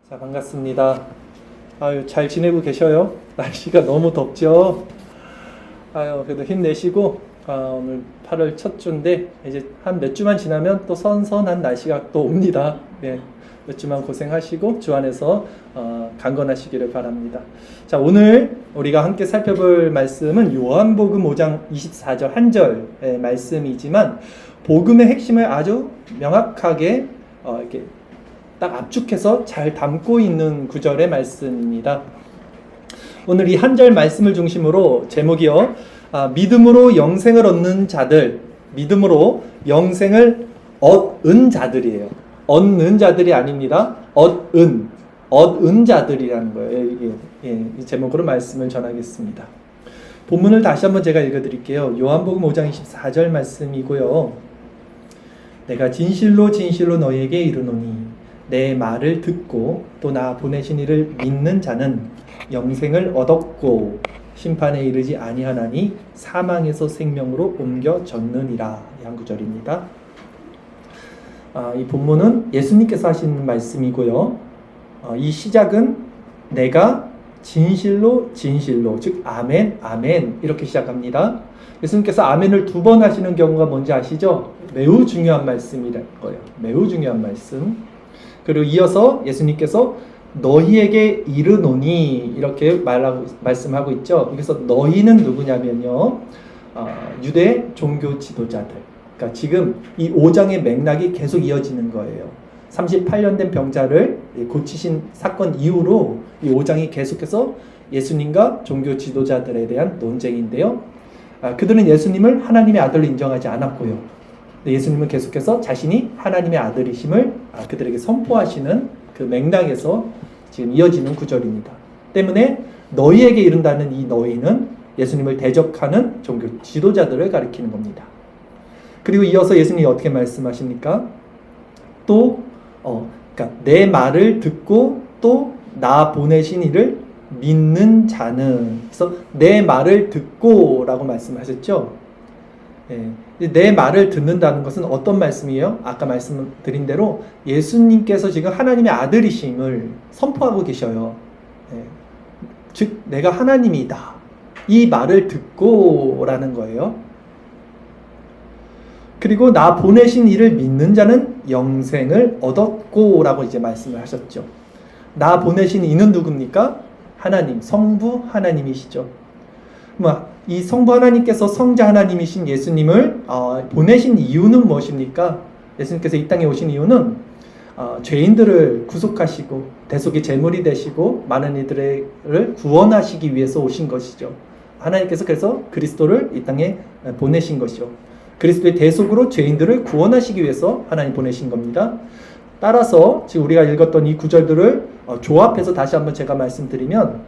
자, 반갑습니다. 아유, 잘 지내고 계셔요? 날씨가 너무 덥죠? 아유, 그래도 힘내시고, 오늘 8월 첫 주인데, 이제 한 몇 주만 지나면 또 선선한 날씨가 또 옵니다. 예, 몇 주만 고생하시고, 주 안에서, 강건하시기를 바랍니다. 자, 오늘 우리가 함께 살펴볼 말씀은 요한복음 5장 24절 한 절의 말씀이지만, 복음의 핵심을 아주 명확하게, 이렇게 딱 압축해서 잘 담고 있는 구절의 말씀입니다. 오늘 이 한 절 말씀을 중심으로 제목이요, 믿음으로 영생을 얻는 자들, 믿음으로 영생을 얻은 자들이에요. 얻는 자들이 아닙니다. 얻은 자들이라는 거예요. 이 제목으로 말씀을 전하겠습니다. 본문을 다시 한번 제가 읽어드릴게요. 요한복음 5장 24절 말씀이고요. 내가 진실로 진실로 너희에게 이르노니 내 말을 듣고 또 나 보내신 이를 믿는 자는 영생을 얻었고 심판에 이르지 아니하나니 사망에서 생명으로 옮겨졌느니라. 이 한 구절입니다. 이 본문은 예수님께서 하신 말씀이고요. 이 시작은 내가 진실로 진실로, 즉 아멘 아멘 이렇게 시작합니다. 예수님께서 아멘을 2번 하시는 경우가 뭔지 아시죠? 매우 중요한 말씀이라는 거예요. 매우 중요한 말씀. 그리고 이어서 예수님께서 너희에게 이르노니 이렇게 말씀하고 있죠. 여기서 너희는 누구냐면요, 유대 종교 지도자들. 그러니까 지금 이 5장의 맥락이 계속 이어지는 거예요. 38년 된 병자를 고치신 사건 이후로 이 5장이 계속해서 예수님과 종교 지도자들에 대한 논쟁인데요. 그들은 예수님을 하나님의 아들로 인정하지 않았고요. 예수님은 계속해서 자신이 하나님의 아들이심을 그들에게 선포하시는 그 맥락에서 지금 이어지는 구절입니다. 때문에 너희에게 이른다는 이 너희는 예수님을 대적하는 종교 지도자들을 가리키는 겁니다. 그리고 이어서 예수님이 어떻게 말씀하십니까? 또 그러니까 내 말을 듣고 또 나 보내신 이를 믿는 자는, 그래서 내 말을 듣고라고 말씀하셨죠. 내 말을 듣는다는 것은 어떤 말씀이에요? 아까 말씀드린 대로 예수님께서 지금 하나님의 아들이심을 선포하고 계셔요. 즉 내가 하나님이다, 이 말을 듣고라는 거예요. 그리고 나 보내신 이를 믿는 자는 영생을 얻었고 라고 이제 말씀을 하셨죠. 나 보내신 이는 누굽니까? 하나님, 성부 하나님이시죠. 이 성부 하나님께서 성자 하나님이신 예수님을 보내신 이유는 무엇입니까? 예수님께서 이 땅에 오신 이유는 죄인들을 구속하시고 대속의 제물이 되시고 많은 이들을 구원하시기 위해서 오신 것이죠. 하나님께서 그래서 그리스도를 이 땅에 보내신 것이죠. 그리스도의 대속으로 죄인들을 구원하시기 위해서 하나님 보내신 겁니다. 따라서 지금 우리가 읽었던 이 구절들을 조합해서 다시 한번 제가 말씀드리면,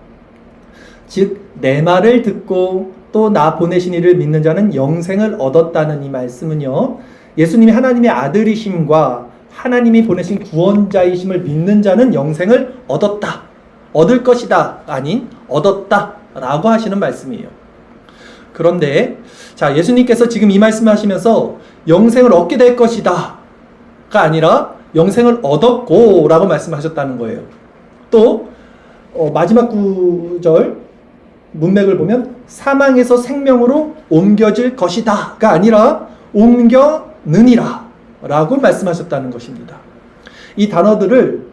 즉 내 말을 듣고 또 나 보내신 이를 믿는 자는 영생을 얻었다는 이 말씀은요, 예수님이 하나님의 아들이심과 하나님이 보내신 구원자이심을 믿는 자는 영생을 얻었다, 얻을 것이다 아닌 얻었다 라고 하시는 말씀이에요. 그런데 자, 예수님께서 지금 이 말씀을 하시면서 영생을 얻게 될 것이다 가 아니라 영생을 얻었고 라고 말씀하셨다는 거예요. 또 마지막 구절 문맥을 보면 사망에서 생명으로 옮겨질 것이다 가 아니라 옮겨느니라 라고 말씀하셨다는 것입니다. 이 단어들을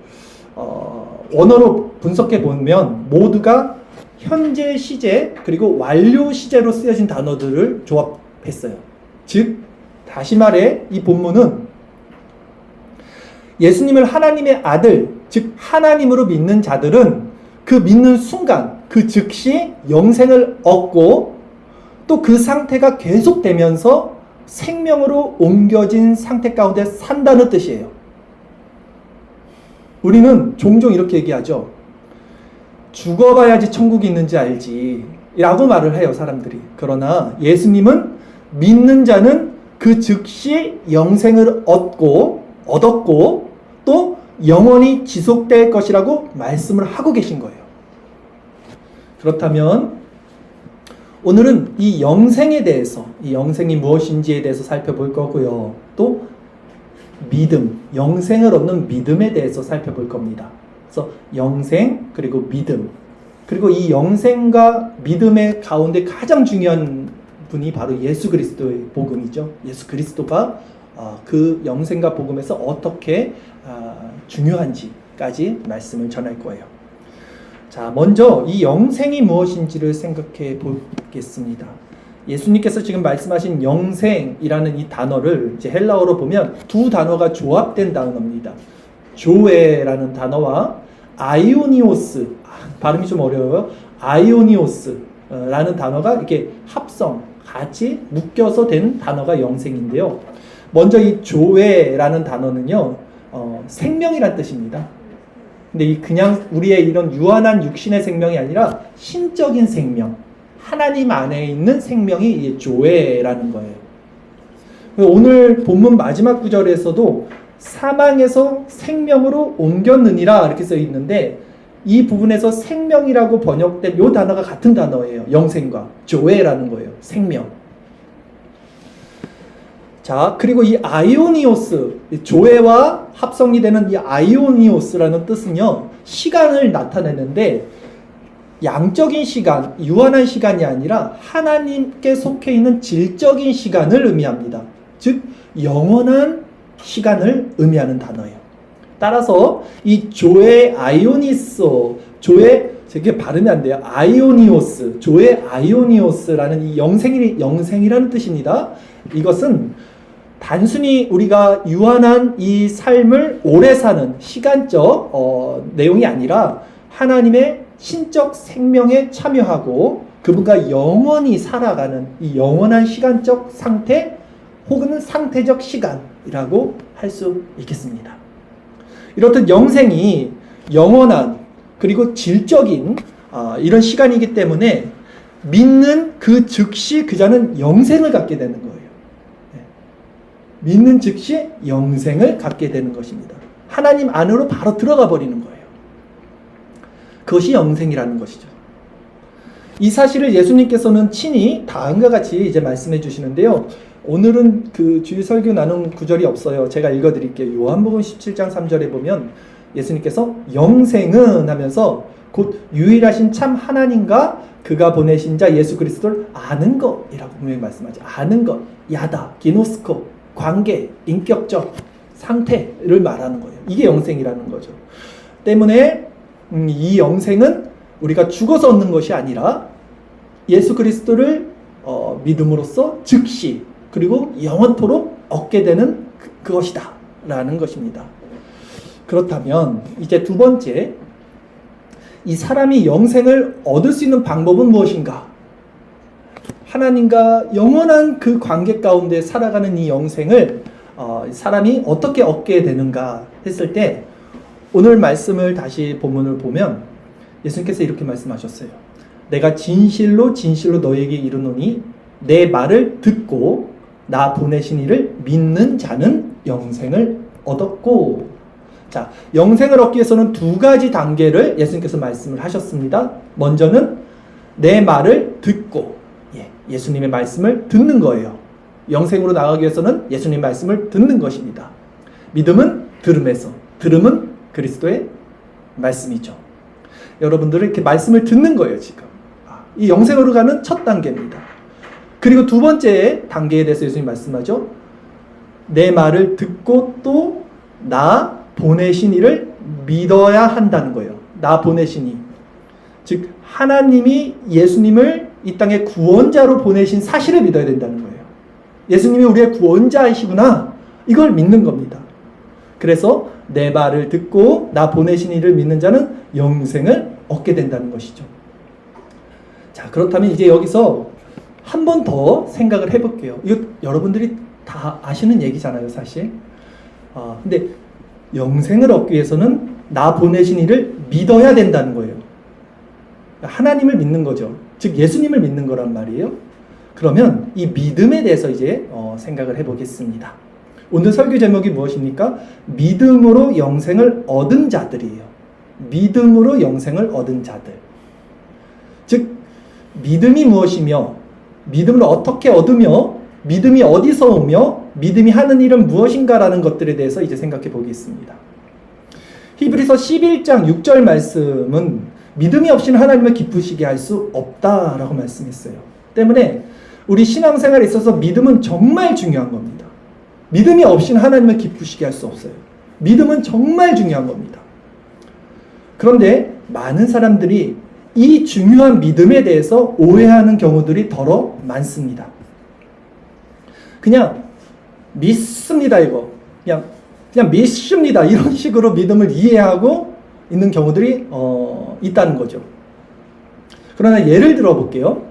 원어로 분석해 보면 모두가 현재 시제 그리고 완료 시제로 쓰여진 단어들을 조합했어요. 즉 다시 말해 이 본문은 예수님을 하나님의 아들, 즉 하나님으로 믿는 자들은 그 믿는 순간, 그 즉시 영생을 얻고 또 그 상태가 계속되면서 생명으로 옮겨진 상태 가운데 산다는 뜻이에요. 우리는 종종 이렇게 얘기하죠. 죽어봐야지 천국이 있는지 알지 라고 말을 해요, 사람들이. 그러나 예수님은 믿는 자는 그 즉시 영생을 얻었고 또 영원히 지속될 것이라고 말씀을 하고 계신 거예요. 그렇다면 오늘은 이 영생에 대해서, 이 영생이 무엇인지에 대해서 살펴볼 거고요. 또 믿음, 영생을 얻는 믿음에 대해서 살펴볼 겁니다. 그래서 영생 그리고 믿음, 그리고 이 영생과 믿음의 가운데 가장 중요한 분이 바로 예수 그리스도의 복음이죠. 예수 그리스도가 그 영생과 복음에서 어떻게 중요한지까지 말씀을 전할 거예요. 자, 먼저 이 영생이 무엇인지를 생각해 보겠습니다. 예수님께서 지금 말씀하신 영생이라는 이 단어를 이제 헬라어로 보면 두 단어가 조합된 단어입니다. 조에라는 단어와 아이오니오스, 발음이 좀 어려워요. 아이오니오스라는 단어가 이렇게 합성, 같이 묶여서 된 단어가 영생인데요. 먼저 이 조에라는 단어는요, 생명이란 뜻입니다. 근데 이 그냥 우리의 이런 유한한 육신의 생명이 아니라 신적인 생명, 하나님 안에 있는 생명이 이 조에라는 거예요. 오늘 본문 마지막 구절에서도 사망에서 생명으로 옮겼느니라 이렇게 써 있는데, 이 부분에서 생명이라고 번역된 이 단어가 같은 단어예요. 영생과 조에라는 거예요. 생명. 자, 그리고 이 아이오니오스, 조에와 합성이 되는 이 아이오니오스라는 뜻은요, 시간을 나타내는데 양적인 시간, 유한한 시간이 아니라 하나님께 속해 있는 질적인 시간을 의미합니다. 즉 영원한 시간을 의미하는 단어예요. 따라서 이 조에 아이오니소, 조에 되게 발음이 안 돼요. 아이오니오스, 조에 아이오니오스라는 이 영생이라는 뜻입니다. 이것은 단순히 우리가 유한한 이 삶을 오래 사는 시간적 내용이 아니라 하나님의 신적 생명에 참여하고 그분과 영원히 살아가는 이 영원한 시간적 상태 혹은 상태적 시간이라고 할 수 있겠습니다. 이렇듯 영생이 영원한 그리고 질적인 이런 시간이기 때문에 믿는 그 즉시 그 자는 영생을 갖게 되는 거예요. 믿는 즉시 영생을 갖게 되는 것입니다. 하나님 안으로 바로 들어가 버리는 거예요. 그것이 영생이라는 것이죠. 이 사실을 예수님께서는 친히 다음과 같이 이제 말씀해 주시는데요. 오늘은 그 주일 설교 나눈 구절이 없어요. 제가 읽어드릴게요. 요한복음 17장 3절에 보면 예수님께서 영생은 하면서 곧 유일하신 참 하나님과 그가 보내신 자 예수 그리스도를 아는 것이라고 분명히 말씀하죠. 아는 것, 야다, 기노스코, 관계, 인격적 상태를 말하는 거예요. 이게 영생이라는 거죠. 때문에 이 영생은 우리가 죽어서 얻는 것이 아니라 예수 그리스도를 믿음으로써 즉시 그리고 영원토록 얻게 되는 그것이다 라는 것입니다. 그렇다면 이제 두 번째, 이 사람이 영생을 얻을 수 있는 방법은 무엇인가? 하나님과 영원한 그 관계 가운데 살아가는 이 영생을 사람이 어떻게 얻게 되는가 했을 때, 오늘 말씀을 다시 본문을 보면 예수님께서 이렇게 말씀하셨어요. 내가 진실로 진실로 너에게 이르노니 내 말을 듣고 나 보내신 이를 믿는 자는 영생을 얻었고. 자, 영생을 얻기 위해서는 두 가지 단계를 예수님께서 말씀을 하셨습니다. 먼저는 내 말을 듣고, 예수님의 말씀을 듣는 거예요. 영생으로 나가기 위해서는 예수님 말씀을 듣는 것입니다. 믿음은 들음에서, 들음은 그리스도의 말씀이죠. 여러분들은 이렇게 말씀을 듣는 거예요, 지금. 이 영생으로 가는 첫 단계입니다. 그리고 두 번째 단계에 대해서 예수님이 말씀하죠. 내 말을 듣고 또 나 보내신 이를 믿어야 한다는 거예요. 나 보내신 이. 즉 하나님이 예수님을 이 땅에 구원자로 보내신 사실을 믿어야 된다는 거예요. 예수님이 우리의 구원자이시구나. 이걸 믿는 겁니다. 그래서 내 말을 듣고 나 보내신 이를 믿는 자는 영생을 얻게 된다는 것이죠. 자, 그렇다면 이제 여기서 한 번 더 생각을 해볼게요. 이거 여러분들이 다 아시는 얘기잖아요, 사실. 근데 영생을 얻기 위해서는 나 보내신 이를 믿어야 된다는 거예요. 하나님을 믿는 거죠. 즉 예수님을 믿는 거란 말이에요. 그러면 이 믿음에 대해서 이제 생각을 해보겠습니다. 오늘 설교 제목이 무엇입니까? 믿음으로 영생을 얻은 자들이에요. 믿음으로 영생을 얻은 자들. 즉 믿음이 무엇이며, 믿음을 어떻게 얻으며, 믿음이 어디서 오며, 믿음이 하는 일은 무엇인가라는 것들에 대해서 이제 생각해 보겠습니다. 히브리서 11장 6절 말씀은 믿음이 없이는 하나님을 기쁘시게 할 수 없다라고 말씀했어요. 때문에 우리 신앙생활에 있어서 믿음은 정말 중요한 겁니다. 믿음이 없이는 하나님을 기쁘시게 할 수 없어요. 믿음은 정말 중요한 겁니다. 그런데 많은 사람들이 이 중요한 믿음에 대해서 오해하는 경우들이 더러 많습니다. 그냥 믿습니다 이거. 그냥 믿습니다 이런 식으로 믿음을 이해하고 있는 경우들이 있다는 거죠. 그러나 예를 들어 볼게요.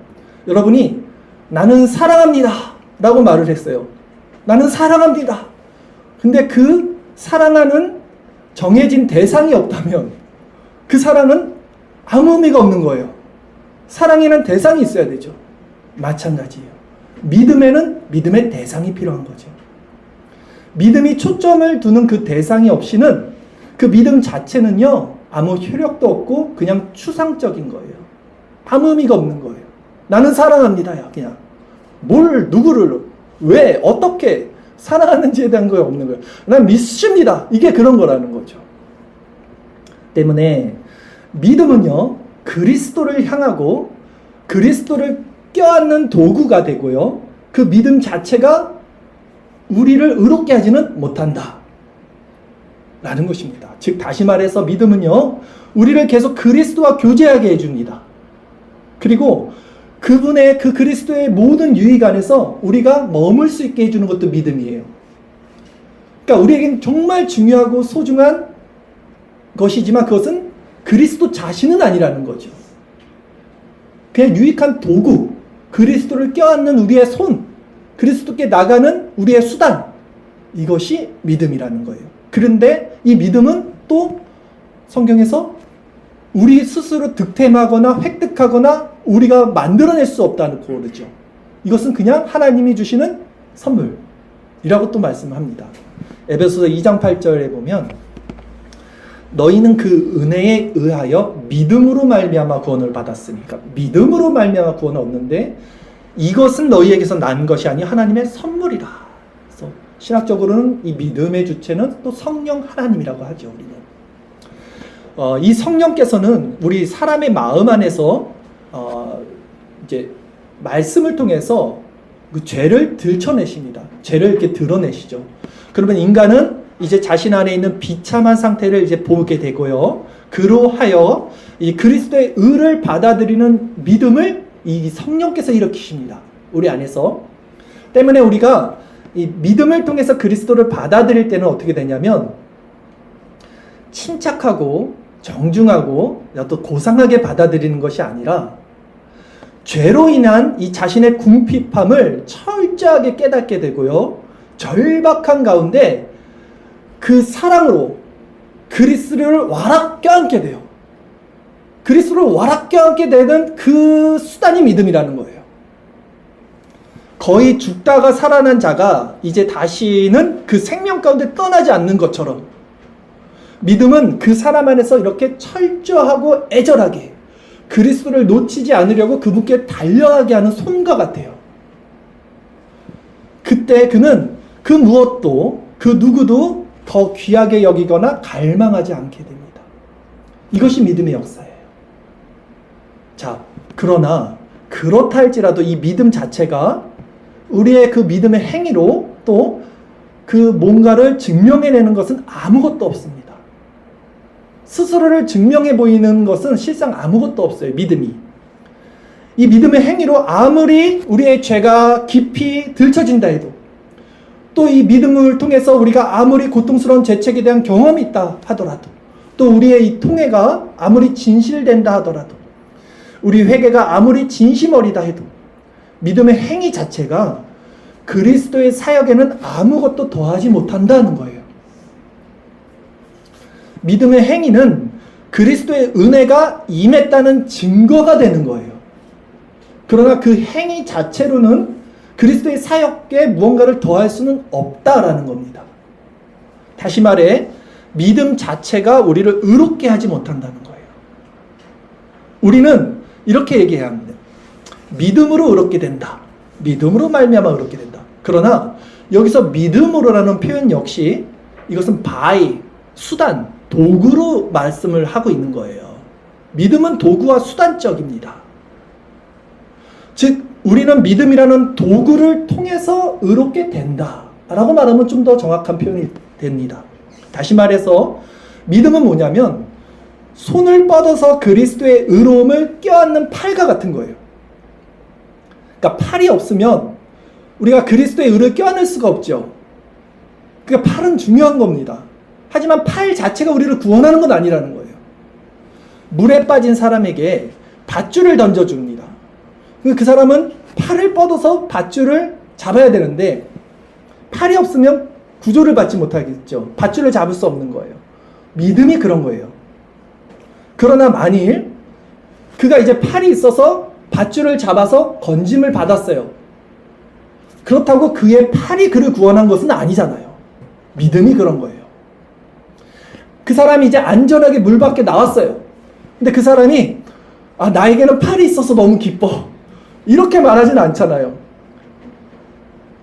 여러분이 나는 사랑합니다 라고 말을 했어요. 나는 사랑합니다. 근데 그 사랑하는 정해진 대상이 없다면 그 사랑은 아무 의미가 없는 거예요. 사랑에는 대상이 있어야 되죠. 마찬가지예요. 믿음에는 믿음의 대상이 필요한 거죠. 믿음이 초점을 두는 그 대상이 없이는 그 믿음 자체는요, 아무 효력도 없고 그냥 추상적인 거예요. 아무 의미가 없는 거예요. 나는 사랑합니다야. 그냥 뭘, 누구를, 왜, 어떻게 사랑하는지에 대한 거 없는 거예요. 난 믿습니다. 이게 그런 거라는 거죠. 때문에 믿음은요, 그리스도를 향하고 그리스도를 껴안는 도구가 되고요, 그 믿음 자체가 우리를 의롭게 하지는 못한다 라는 것입니다. 즉 다시 말해서 믿음은요, 우리를 계속 그리스도와 교제하게 해줍니다. 그리고 그분의 그 그리스도의 모든 유익 안에서 우리가 머물 수 있게 해주는 것도 믿음이에요. 그러니까 우리에겐 정말 중요하고 소중한 것이지만 그것은 그리스도 자신은 아니라는 거죠. 그냥 유익한 도구, 그리스도를 껴안는 우리의 손, 그리스도께 나가는 우리의 수단, 이것이 믿음이라는 거예요. 그런데 이 믿음은 또 성경에서 우리 스스로 득템하거나 획득하거나 우리가 만들어낼 수 없다고 그러죠. 이것은 그냥 하나님이 주시는 선물이라고 또 말씀합니다. 에베소서 2장 8절에 보면 너희는 그 은혜에 의하여 믿음으로 말미암아 구원을 받았으니까, 믿음으로 말미암아 구원을 얻는데 이것은 너희에게서 난 것이 아니 하나님의 선물이라. 그래서 신학적으로는 이 믿음의 주체는 또 성령 하나님이라고 하죠. 우리는 이 성령께서는 우리 사람의 마음 안에서 이제 말씀을 통해서 그 죄를 들춰내십니다. 죄를 이렇게 드러내시죠. 그러면 인간은 이제 자신 안에 있는 비참한 상태를 이제 보게 되고요. 그로하여 이 그리스도의 의를 받아들이는 믿음을 이 성령께서 일으키십니다. 우리 안에서. 때문에 우리가 이 믿음을 통해서 그리스도를 받아들일 때는 어떻게 되냐면 침착하고 정중하고 또 고상하게 받아들이는 것이 아니라 죄로 인한 이 자신의 궁핍함을 철저하게 깨닫게 되고요. 절박한 가운데 그 사랑으로 그리스도를 와락 껴안게 돼요. 그리스도를 와락 껴안게 되는 그 수단이 믿음이라는 거예요. 거의 죽다가 살아난 자가 이제 다시는 그 생명 가운데 떠나지 않는 것처럼 믿음은 그 사람 안에서 이렇게 철저하고 애절하게 그리스도를 놓치지 않으려고 그분께 달려가게 하는 손과 같아요. 그때 그는 그 무엇도 그 누구도 더 귀하게 여기거나 갈망하지 않게 됩니다. 이것이 믿음의 역사예요. 자, 그러나 그렇다 할지라도 이 믿음 자체가 우리의 그 믿음의 행위로 또 그 뭔가를 증명해내는 것은 아무것도 없습니다. 스스로를 증명해 보이는 것은 실상 아무것도 없어요. 믿음이. 이 믿음의 행위로 아무리 우리의 죄가 깊이 들춰진다 해도, 또 이 믿음을 통해서 우리가 아무리 고통스러운 죄책에 대한 경험이 있다 하더라도, 또 우리의 이 통회가 아무리 진실된다 하더라도, 우리 회개가 아무리 진심어리다 해도 믿음의 행위 자체가 그리스도의 사역에는 아무것도 더하지 못한다는 거예요. 믿음의 행위는 그리스도의 은혜가 임했다는 증거가 되는 거예요. 그러나 그 행위 자체로는 그리스도의 사역에 무언가를 더할 수는 없다라는 겁니다. 다시 말해 믿음 자체가 우리를 의롭게 하지 못한다는 거예요. 우리는 이렇게 얘기해야 합니다. 믿음으로 의롭게 된다. 믿음으로 말미암아 의롭게 된다. 그러나 여기서 믿음으로라는 표현 역시 이것은 by, 수단 도구로 말씀을 하고 있는 거예요. 믿음은 도구와 수단적입니다. 즉 우리는 믿음이라는 도구를 통해서 의롭게 된다 라고 말하면 좀 더 정확한 표현이 됩니다. 다시 말해서 믿음은 뭐냐면 손을 뻗어서 그리스도의 의로움을 껴안는 팔과 같은 거예요. 그러니까 팔이 없으면 우리가 그리스도의 의를 껴안을 수가 없죠. 그러니까 팔은 중요한 겁니다. 하지만 팔 자체가 우리를 구원하는 건 아니라는 거예요. 물에 빠진 사람에게 밧줄을 던져줍니다. 그 사람은 팔을 뻗어서 밧줄을 잡아야 되는데 팔이 없으면 구조를 받지 못하겠죠. 밧줄을 잡을 수 없는 거예요. 믿음이 그런 거예요. 그러나 만일 그가 이제 팔이 있어서 밧줄을 잡아서 건짐을 받았어요. 그렇다고 그의 팔이 그를 구원한 것은 아니잖아요. 믿음이 그런 거예요. 그 사람이 이제 안전하게 물 밖에 나왔어요. 근데 그 사람이 나에게는 팔이 있어서 너무 기뻐 이렇게 말하진 않잖아요.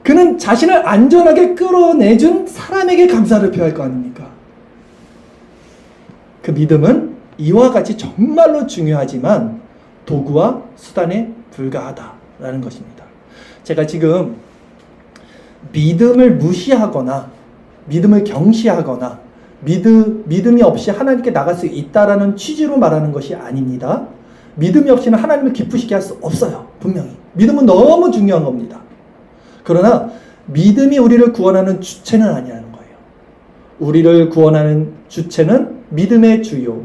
그는 자신을 안전하게 끌어내준 사람에게 감사를 표할 거 아닙니까? 그 믿음은 이와 같이 정말로 중요하지만 도구와 수단에 불과하다라는 것입니다. 제가 지금 믿음을 무시하거나 믿음을 경시하거나 믿음이 없이 하나님께 나갈 수 있다라는 취지로 말하는 것이 아닙니다. 믿음이 없이는 하나님을 기쁘시게 할 수 없어요. 분명히. 믿음은 너무 중요한 겁니다. 그러나 믿음이 우리를 구원하는 주체는 아니라는 거예요. 우리를 구원하는 주체는 믿음의 주요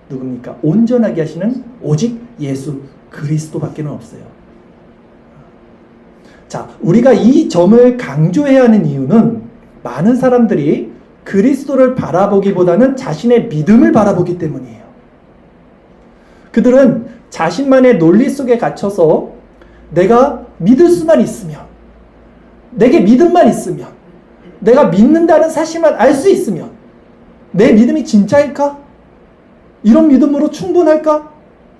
누굽니까? 온전하게 하시는 오직 예수 그리스도밖에 없어요. 자, 우리가 이 점을 강조해야 하는 이유는 많은 사람들이 그리스도를 바라보기보다는 자신의 믿음을 바라보기 때문이에요. 그들은 자신만의 논리 속에 갇혀서 내가 믿을 수만 있으면, 내게 믿음만 있으면, 내가 믿는다는 사실만 알 수 있으면 내 믿음이 진짜일까? 이런 믿음으로 충분할까?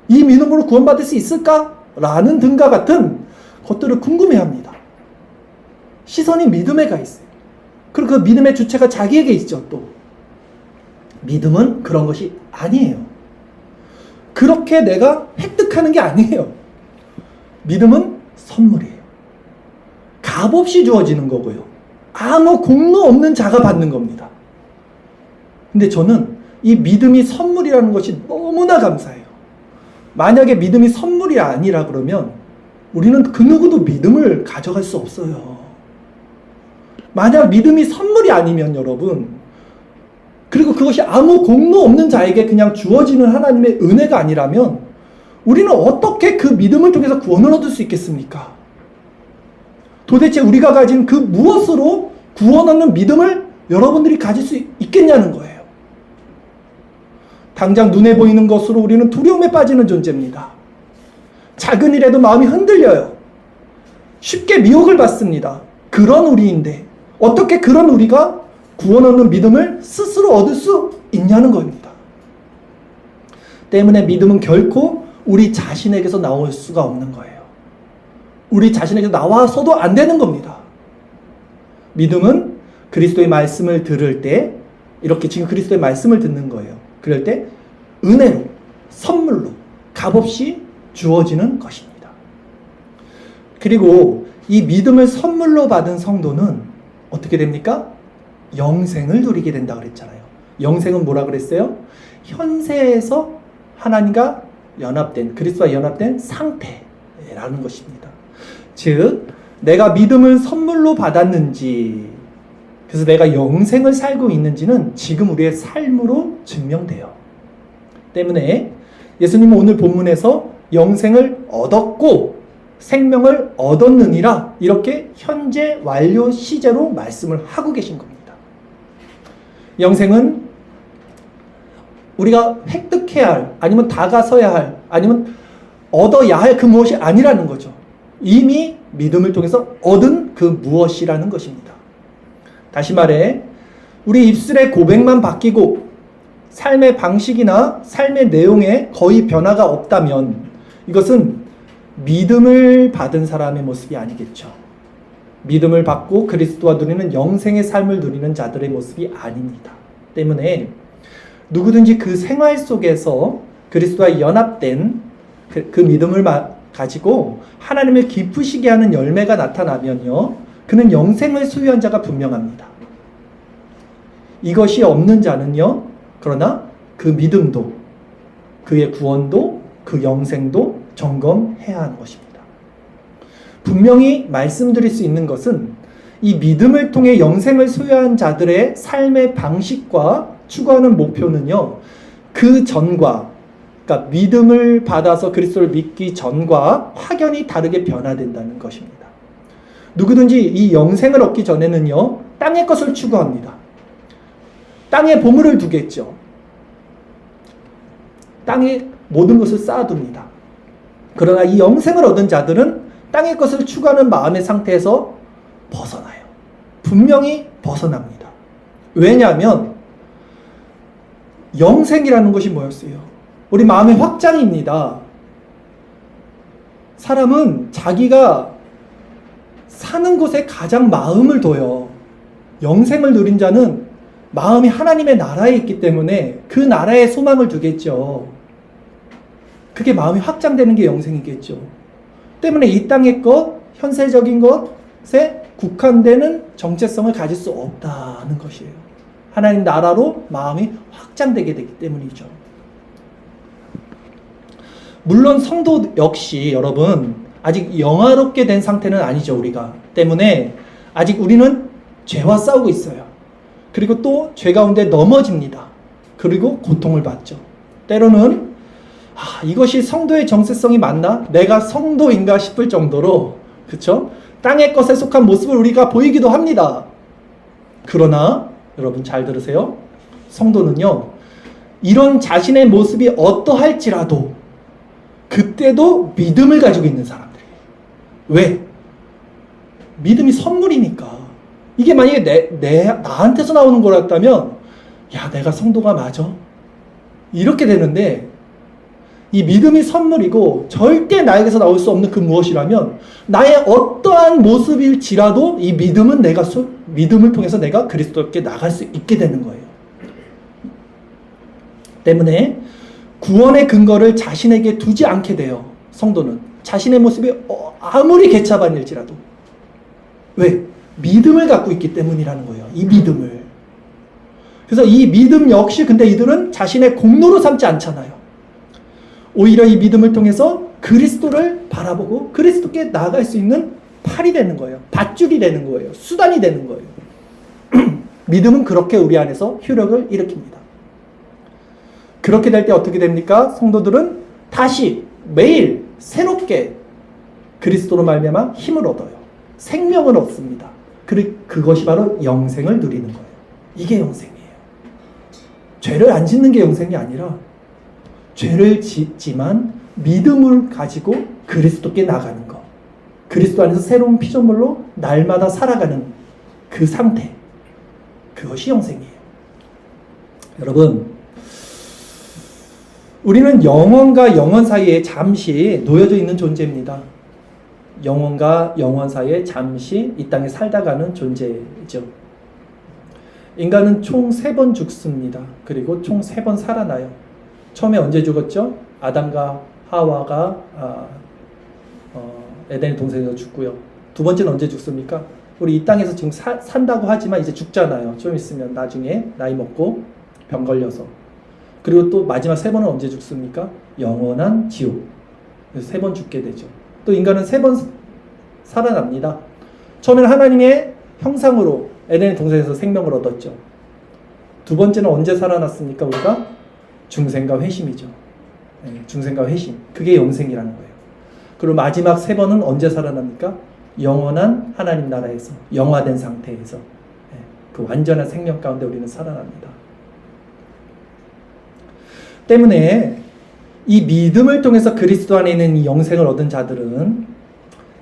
이 믿음으로 구원받을 수 있을까? 라는 등과 같은 것들을 궁금해합니다. 시선이 믿음에 가 있어요. 그리고 그 믿음의 주체가 자기에게 있죠. 또 믿음은 그런 것이 아니에요. 그렇게 내가 획득하는 게 아니에요. 믿음은 선물이에요. 값없이 주어지는 거고요. 아무 공로 없는 자가 받는 겁니다. 근데 저는 이 믿음이 선물이라는 것이 너무나 감사해요. 만약에 믿음이 선물이 아니라 그러면 우리는 그 누구도 믿음을 가져갈 수 없어요. 만약 믿음이 선물이 아니면 여러분, 그리고 그것이 아무 공로 없는 자에게 그냥 주어지는 하나님의 은혜가 아니라면 우리는 어떻게 그 믿음을 통해서 구원을 얻을 수 있겠습니까? 도대체 우리가 가진 그 무엇으로 구원 얻는 믿음을 여러분들이 가질 수 있겠냐는 거예요. 당장 눈에 보이는 것으로 우리는 두려움에 빠지는 존재입니다. 작은 일에도 마음이 흔들려요. 쉽게 미혹을 받습니다. 그런 우리인데 어떻게 그런 우리가 구원 얻는 믿음을 스스로 얻을 수 있냐는 겁니다. 때문에 믿음은 결코 우리 자신에게서 나올 수가 없는 거예요. 우리 자신에게서 나와서도 안 되는 겁니다. 믿음은 그리스도의 말씀을 들을 때, 이렇게 지금 그리스도의 말씀을 듣는 거예요. 그럴 때 은혜로, 선물로, 값없이 주어지는 것입니다. 그리고 이 믿음을 선물로 받은 성도는 어떻게 됩니까? 영생을 누리게 된다 그랬잖아요. 영생은 뭐라 그랬어요? 현세에서 하나님과 연합된, 그리스도와 연합된 상태라는 것입니다. 즉, 내가 믿음을 선물로 받았는지, 그래서 내가 영생을 살고 있는지는 지금 우리의 삶으로 증명돼요. 때문에 예수님은 오늘 본문에서 영생을 얻었고 생명을 얻었느니라 이렇게 현재 완료 시제로 말씀을 하고 계신 겁니다. 영생은 우리가 획득해야 할, 아니면 다가서야 할, 아니면 얻어야 할 그 무엇이 아니라는 거죠. 이미 믿음을 통해서 얻은 그 무엇이라는 것입니다. 다시 말해 우리 입술의 고백만 바뀌고 삶의 방식이나 삶의 내용에 거의 변화가 없다면 이것은 믿음을 받은 사람의 모습이 아니겠죠. 믿음을 받고 그리스도와 누리는 영생의 삶을 누리는 자들의 모습이 아닙니다. 때문에 누구든지 그 생활 속에서 그리스도와 연합된 그 믿음을 가지고 하나님을 기쁘시게 하는 열매가 나타나면요, 그는 영생을 소유한 자가 분명합니다. 이것이 없는 자는요, 그러나 그 믿음도, 그의 구원도, 그 영생도 점검해야 하는 것입니다. 분명히 말씀드릴 수 있는 것은 이 믿음을 통해 영생을 소유한 자들의 삶의 방식과 추구하는 목표는요, 그 전과, 그러니까 믿음을 받아서 그리스도를 믿기 전과 확연히 다르게 변화된다는 것입니다. 누구든지 이 영생을 얻기 전에는요, 땅의 것을 추구합니다. 땅에 보물을 두겠죠. 땅에 모든 것을 쌓아둡니다. 그러나 이 영생을 얻은 자들은 땅의 것을 추구하는 마음의 상태에서 벗어나요. 분명히 벗어납니다. 왜냐하면 영생이라는 것이 뭐였어요? 우리 마음의 확장입니다. 사람은 자기가 사는 곳에 가장 마음을 둬요. 영생을 누린 자는 마음이 하나님의 나라에 있기 때문에 그 나라에 소망을 두겠죠. 그게 마음이 확장되는 게 영생이겠죠. 때문에 이 땅의 것, 현세적인 것에 국한되는 정체성을 가질 수 없다는 것이에요. 하나님 나라로 마음이 확장되게 되기 때문이죠. 물론 성도 역시 여러분 아직 영화롭게 된 상태는 아니죠. 우리가 때문에 아직 우리는 죄와 싸우고 있어요. 그리고 또 죄 가운데 넘어집니다. 그리고 고통을 받죠. 때로는 이것이 성도의 정체성이 맞나? 내가 성도인가 싶을 정도로, 그쵸? 땅의 것에 속한 모습을 우리가 보이기도 합니다. 그러나 여러분 잘 들으세요. 성도는요, 이런 자신의 모습이 어떠할지라도 그때도 믿음을 가지고 있는 사람들이에요. 왜? 믿음이 선물이니까. 이게 만약에 나한테서 나오는 거였다면, 야, 내가 성도가 맞아? 이렇게 되는데, 이 믿음이 선물이고 절대 나에게서 나올 수 없는 그 무엇이라면, 나의 어떠한 모습일지라도 이 믿음은 믿음을 통해서 내가 그리스도께 나갈 수 있게 되는 거예요. 때문에 구원의 근거를 자신에게 두지 않게 돼요. 성도는 자신의 모습이 아무리 개차반일지라도. 왜? 믿음을 갖고 있기 때문이라는 거예요. 이 믿음을. 그래서 이 믿음 역시 근데 이들은 자신의 공로로 삼지 않잖아요. 오히려 이 믿음을 통해서 그리스도를 바라보고 그리스도께 나아갈 수 있는 팔이 되는 거예요. 밧줄이 되는 거예요. 수단이 되는 거예요. 믿음은 그렇게 우리 안에서 효력을 일으킵니다. 그렇게 될 때 어떻게 됩니까? 성도들은 다시 매일 새롭게 그리스도로 말미암아 힘을 얻어요. 생명을 얻습니다. 그것이 바로 영생을 누리는 거예요. 이게 영생이에요. 죄를 안 짓는 게 영생이 아니라 죄를 짓지만 믿음을 가지고 그리스도께 나가는 것. 그리스도 안에서 새로운 피조물로 날마다 살아가는 그 상태. 그것이 영생이에요. 여러분, 우리는 영혼과 영혼 사이에 잠시 놓여져 있는 존재입니다. 영혼과 영혼 사이에 잠시 이 땅에 살다 가는 존재죠. 인간은 총 3번 죽습니다. 그리고 총 3번 살아나요. 처음에 언제 죽었죠? 아담과 하와가 에덴의 동산에서 죽고요. 두 번째는 언제 죽습니까? 우리 이 땅에서 지금 산다고 하지만 이제 죽잖아요. 좀 있으면 나중에 나이 먹고 병 걸려서. 그리고 또 마지막 3번은 언제 죽습니까? 영원한 지옥. 그래서 3번 죽게 되죠. 또 인간은 3번 살아납니다. 처음에는 하나님의 형상으로 에덴의 동산에서 생명을 얻었죠. 두 번째는 언제 살아났습니까? 우리가 중생과 회심이죠. 중생과 회심. 그게 영생이라는 거예요. 그리고 마지막 3번은 언제 살아납니까? 영원한 하나님 나라에서, 영화된 상태에서 그 완전한 생명 가운데 우리는 살아납니다. 때문에 이 믿음을 통해서 그리스도 안에 있는 이 영생을 얻은 자들은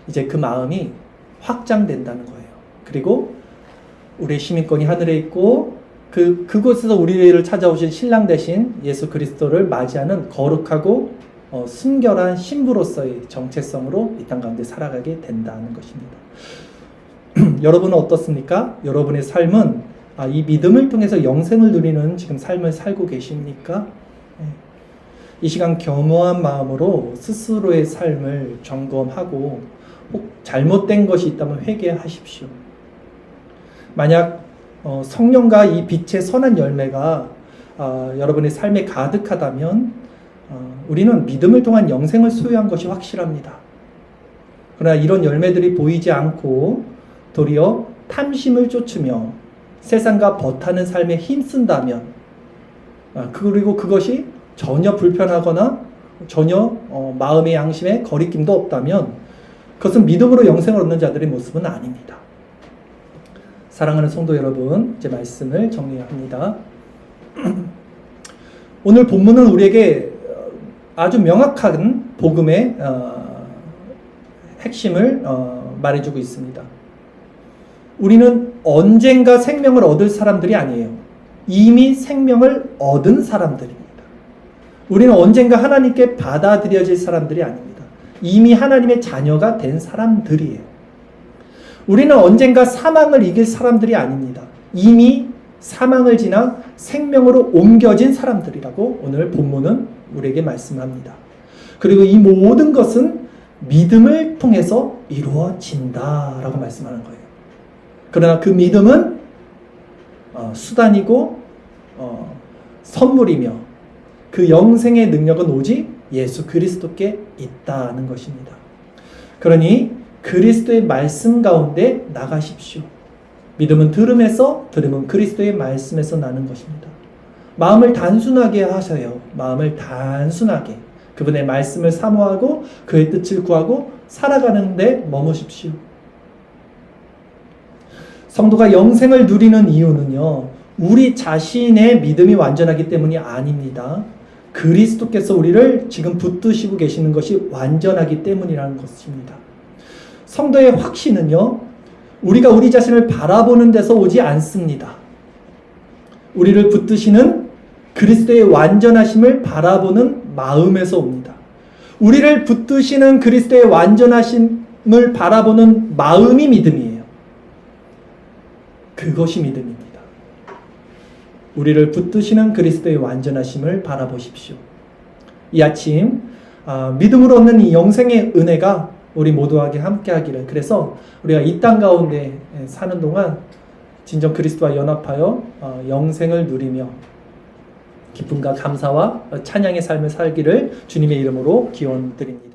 이제 그 마음이 확장된다는 거예요. 그리고 우리의 시민권이 하늘에 있고 그곳에서 우리를 찾아오신 신랑 대신 예수 그리스도를 맞이하는 거룩하고 순결한 신부로서의 정체성으로 이 땅 가운데 살아가게 된다는 것입니다. 여러분은 어떻습니까? 여러분의 삶은 이 믿음을 통해서 영생을 누리는 지금 삶을 살고 계십니까? 이 시간 겸허한 마음으로 스스로의 삶을 점검하고 혹 잘못된 것이 있다면 회개하십시오. 만약 성령과 이 빛의 선한 열매가 여러분의 삶에 가득하다면 우리는 믿음을 통한 영생을 소유한 것이 확실합니다. 그러나 이런 열매들이 보이지 않고 도리어 탐심을 쫓으며 세상과 버타는 삶에 힘쓴다면 그리고 그것이 전혀 불편하거나 전혀 마음의 양심에 거리낌도 없다면 그것은 믿음으로 영생을 얻는 자들의 모습은 아닙니다. 사랑하는 성도 여러분, 이제 말씀을 정리합니다. 오늘 본문은 우리에게 아주 명확한 복음의 핵심을 말해주고 있습니다. 우리는 언젠가 생명을 얻을 사람들이 아니에요. 이미 생명을 얻은 사람들입니다. 우리는 언젠가 하나님께 받아들여질 사람들이 아닙니다. 이미 하나님의 자녀가 된 사람들이에요. 우리는 언젠가 사망을 이길 사람들이 아닙니다. 이미 사망을 지나 생명으로 옮겨진 사람들이라고 오늘 본문은 우리에게 말씀합니다. 그리고 이 모든 것은 믿음을 통해서 이루어진다라고 말씀하는 거예요. 그러나 그 믿음은 수단이고 선물이며 그 영생의 능력은 오직 예수 그리스도께 있다는 것입니다. 그러니 그리스도의 말씀 가운데 나가십시오. 믿음은 들음에서, 들음은 그리스도의 말씀에서 나는 것입니다. 마음을 단순하게 하셔요. 마음을 단순하게 그분의 말씀을 사모하고 그의 뜻을 구하고 살아가는 데 머무십시오. 성도가 영생을 누리는 이유는요, 우리 자신의 믿음이 완전하기 때문이 아닙니다. 그리스도께서 우리를 지금 붙드시고 계시는 것이 완전하기 때문이라는 것입니다. 성도의 확신은요, 우리가 우리 자신을 바라보는 데서 오지 않습니다. 우리를 붙드시는 그리스도의 완전하심을 바라보는 마음에서 옵니다. 우리를 붙드시는 그리스도의 완전하심을 바라보는 마음이 믿음이에요. 그것이 믿음입니다. 우리를 붙드시는 그리스도의 완전하심을 바라보십시오. 이 아침 믿음으로 얻는 이 영생의 은혜가 우리 모두에게 함께하기를, 그래서 우리가 이 땅 가운데 사는 동안 진정 그리스도와 연합하여 영생을 누리며 기쁨과 감사와 찬양의 삶을 살기를 주님의 이름으로 기원드립니다.